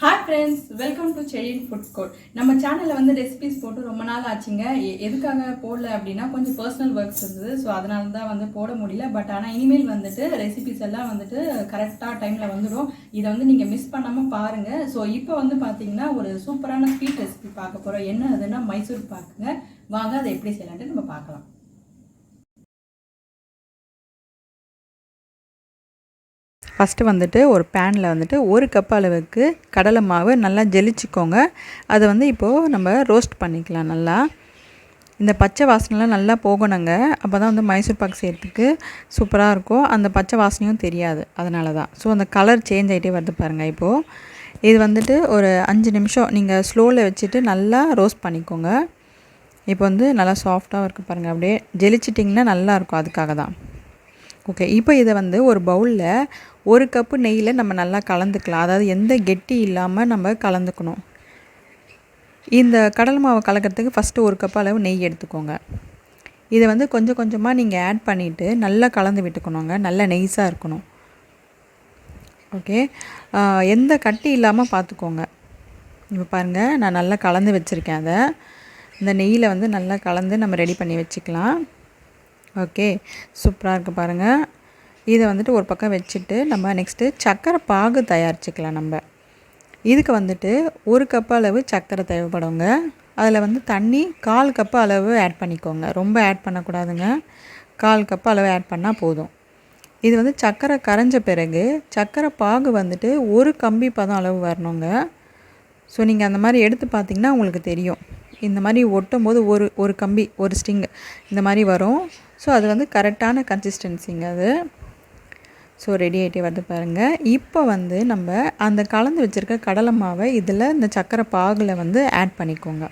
Hi friends, welcome to chain food court. நம்ம சேனலில் வந்து ரெசிபிஸ் போட்டு ரொம்ப நாள் ஆச்சுங்க. எதுக்காக போடல அப்படின்னா கொஞ்சம் பர்சனல் ஒர்க்ஸ் இருந்தது. ஸோ அதனால தான் வந்து போட முடியல. பட் ஆனால் இனிமேல் வந்துட்டு ரெசிபிஸ் எல்லாம் வந்துட்டு கரெக்டாக டைமில் வந்துடும். இதை வந்து நீங்கள் மிஸ் பண்ணாமல் பாருங்கள். ஸோ இப்போ வந்து பார்த்தீங்கன்னா ஒரு சூப்பரான ஸ்வீட் ரெசிபி பார்க்க போகிறோம். என்ன அதுன்னா மைசூர் பாக்குங்க. வாங்க அதை எப்படி செய்யலான்ட்டு நம்ம பார்க்கலாம். ஃபஸ்ட்டு வந்துட்டு ஒரு பேனில் வந்துட்டு 1 கப் அளவுக்கு கடலை மாவு நல்லா ஜெலிச்சிக்கோங்க. அதை வந்து இப்போது நம்ம ரோஸ்ட் பண்ணிக்கலாம். நல்லா இந்த பச்சை வாசனைலாம் நல்லா போகணுங்க. அப்போ தான் வந்து மைசூர் பாக் செய்கிறதுக்கு சூப்பராக இருக்கும். அந்த பச்சை வாசனையும் தெரியாது, அதனால தான். ஸோ அந்த கலர் சேஞ்ச் ஆகிட்டே வருது பாருங்கள். இப்போது இது வந்துட்டு ஒரு 5 நிமிஷம் நீங்கள் ஸ்லோவில் வச்சுட்டு நல்லா ரோஸ்ட் பண்ணிக்கோங்க. இப்போ வந்து நல்லா சாஃப்டாக இருக்குது பாருங்கள். அப்படியே ஜெலிச்சிட்டிங்கன்னா நல்லாயிருக்கும், அதுக்காக தான். ஓகே, இப்போ இதை வந்து ஒரு பவுலில் 1 கப்பு நெய்யில் நம்ம நல்லா கலந்துக்கலாம். அதாவது எந்த கெட்டி இல்லாமல் நம்ம கலந்துக்கணும். இந்த கடலை மாவை கலக்கிறதுக்கு ஃபஸ்ட்டு 1 கப் அளவு நெய் எடுத்துக்கோங்க. இதை வந்து கொஞ்சம் கொஞ்சமாக நீங்கள் ஆட் பண்ணிவிட்டு நல்லா கலந்து விட்டுக்கணுங்க. நல்லா நெய்ஸாக இருக்கணும். ஓகே, எந்த கட்டி இல்லாமல் பார்த்துக்கோங்க. இப்போ பாருங்கள், நான் நல்லா கலந்து வச்சுருக்கேன். அதை இந்த நெய்யில் வந்து நல்லா கலந்து நம்ம ரெடி பண்ணி வச்சுக்கலாம். ஓகே, சூப்பராக இருக்குது பாருங்கள். இதை வந்துட்டு ஒரு பக்கம் வச்சுட்டு நம்ம நெக்ஸ்ட்டு சர்க்கரை பாகு தயாரிச்சுக்கலாம். நம்ம இதுக்கு வந்துட்டு 1 கப் அளவு சர்க்கரை தேவைப்படுங்க. அதில் வந்து தண்ணி 1/4 கப்பு அளவு ஆட் பண்ணிக்கோங்க. ரொம்ப ஆட் பண்ணக்கூடாதுங்க. 1/4 கப்பு அளவு ஆட் பண்ணால் போதும். இது வந்து சர்க்கரை கரைஞ்ச பிறகு சர்க்கரை பாகு வந்துட்டு 1 கம்பி பதம் அளவு வரணுங்க. ஸோ நீங்கள் அந்த மாதிரி எடுத்து பார்த்திங்கன்னா உங்களுக்கு தெரியும். இந்த மாதிரி ஒட்டும் போது ஒரு கம்பி, ஒரு ஸ்டிங் இந்த மாதிரி வரும். ஸோ அது வந்து கரெக்டான கன்சிஸ்டன்சிங்க அது. ஸோ ரெடி ஆகிட்டே வருது பாருங்கள். இப்போ வந்து நம்ம அந்த கலந்து வச்சுருக்க கடலை மாவை இதில் இந்த சர்க்கரை பாகில் வந்து ஆட் பண்ணிக்கோங்க.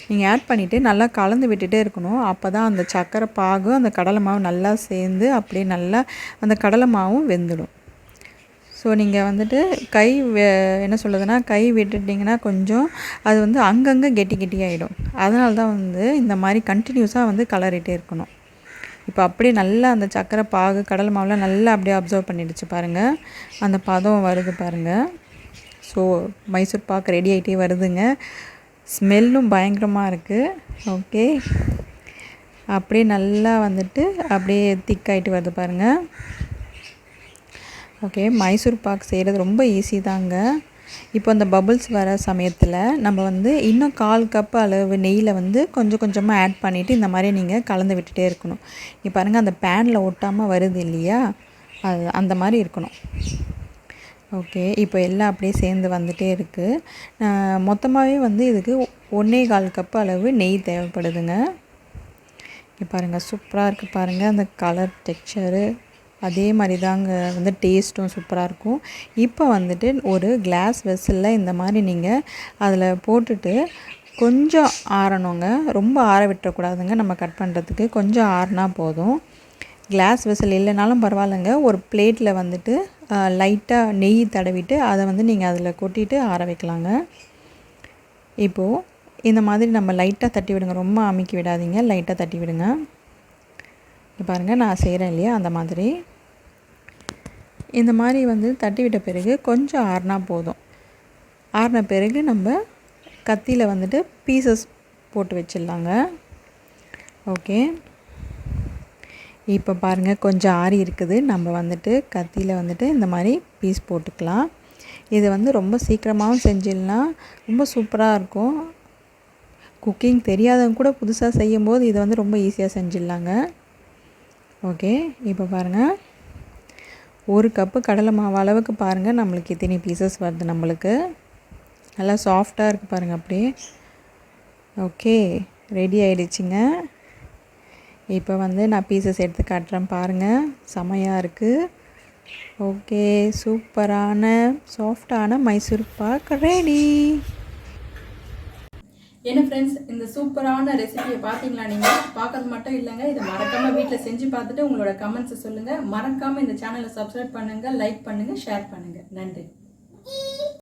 நீங்கள் ஆட் பண்ணிவிட்டு நல்லா கலந்து விட்டுட்டே இருக்கணும். அப்போ தான் அந்த சர்க்கரை பாகும் அந்த கடலை மாவு நல்லா சேர்ந்து அப்படியே நல்லா அந்த கடலை மாவும் வெந்துடும். ஸோ நீங்கள் வந்துட்டு என்ன சொல்லுதுன்னா கை விட்டுட்டிங்கன்னா கொஞ்சம் அது வந்து அங்கங்கே கெட்டியாகிடும். அதனால தான் வந்து இந்த மாதிரி கண்டினியூஸாக வந்து கலரிட்டே இருக்கணும். இப்போ அப்படியே நல்லா அந்த சர்க்கரை பாகு கடலை மாவுலாம் நல்லா அப்படியே அப்சர்வ் பண்ணிடுச்சு பாருங்கள். அந்த பதம் வருது பாருங்கள். ஸோ மைசூர் பாக் ரெடி ஆகிட்டே வருதுங்க. ஸ்மெல்லும் பயங்கரமாக இருக்குது. ஓகே, அப்படியே நல்லா வந்துட்டு அப்படியே திக்காகிட்டு வருது பாருங்கள். ஓகே, மைசூர் பாக் செய்கிறது ரொம்ப ஈஸி தாங்க. இப்போ அந்த பபுள்ஸ் வர சமயத்தில் நம்ம வந்து இன்னும் 1/4 கப்பு அளவு நெய்யில் வந்து கொஞ்சம் கொஞ்சமாக ஆட் பண்ணிவிட்டு இந்த மாதிரி நீங்கள் கலந்து விட்டுட்டே இருக்கணும். இப்போ பாருங்கள், அந்த பேனில் ஒட்டாமல் வருது இல்லையா, அது அந்த மாதிரி இருக்கணும். ஓகே, இப்போ எல்லாம் அப்படியே சேர்ந்து வந்துகிட்டே இருக்குது. மொத்தமாகவே வந்து இதுக்கு 1/4 கப்பு அளவு நெய் தேவைப்படுதுங்க. இப்போ பாருங்கள், சூப்பராக இருக்குது பாருங்கள். அந்த கலர் டெக்ஸ்சரு அதே மாதிரி தாங்க வந்து டேஸ்ட்டும் சூப்பராக இருக்கும். இப்போ வந்துட்டு ஒரு கிளாஸ் வெசலில் இந்த மாதிரி நீங்கள் அதில் போட்டுட்டு கொஞ்சம் ஆறணுங்க. ரொம்ப ஆற விட்டுறக்கூடாதுங்க. நம்ம கட் பண்ணுறதுக்கு கொஞ்சம் ஆறினா போதும். கிளாஸ் வெசல் இல்லைனாலும் பரவாயில்லைங்க. ஒரு பிளேட்டில் வந்துட்டு லைட்டாக நெய் தடவிட்டு அதை வந்து நீங்கள் அதில் கொட்டிட்டு ஆற வைக்கலாங்க. இப்போது இந்த மாதிரி நம்ம லைட்டாக தட்டி விடுங்க. ரொம்ப அமுக்கி விடாதீங்க, லைட்டாக தட்டி விடுங்க. பாருங்கள், நான் செய்கிறேன் இல்லையா, அந்த மாதிரி இந்த மாதிரி வந்து தட்டி விட்ட பிறகு கொஞ்சம் ஆறினா போதும். ஆறின பிறகு நம்ம கத்தியில் வந்துட்டு பீசஸ் போட்டு வச்சிடலாங்க. ஓகே, இப்போ பாருங்கள், கொஞ்சம் ஆறி இருக்குது. நம்ம வந்துட்டு கத்தியில் வந்துட்டு இந்த மாதிரி பீஸ் போட்டுக்கலாம். இது வந்து ரொம்ப சீக்கிரமாகவும் செஞ்சிடலாம். ரொம்ப சூப்பராக இருக்கும். குக்கிங் தெரியாதவங்க கூட புதுசாக செய்யும்போது இதை வந்து ரொம்ப ஈஸியாக செஞ்சிடலாங்க. ஓகே, இப்போ பாருங்கள், 1 கப்பு கடலை மாவு அளவுக்கு பாருங்கள் நம்மளுக்கு இத்தனை பீசஸ் வருது. நம்மளுக்கு நல்லா சாஃப்டாக இருக்குது பாருங்கள் அப்படியே. ஓகே, ரெடி ஆகிடுச்சிங்க. இப்போ வந்து நான் பீசஸ் எடுத்து காட்டுறேன் பாருங்கள். செமையாக இருக்குது. ஓகே, சூப்பரான சாஃப்டான மைசூர் பாக் ரெடி. என்ன ஃப்ரெண்ட்ஸ், இந்த சூப்பரான ரெசிபியை பார்த்தீங்களா? நீங்கள் பார்க்கறது மட்டும் இல்லைங்க, இதை மறக்காமல் வீட்டில் செஞ்சு பார்த்துட்டு உங்களோட கமெண்ட்ஸை சொல்லுங்கள். மறக்காமல் இந்த சேனலை சப்ஸ்கிரைப் பண்ணுங்கள், லைக் பண்ணுங்கள், ஷேர் பண்ணுங்கள். நன்றி.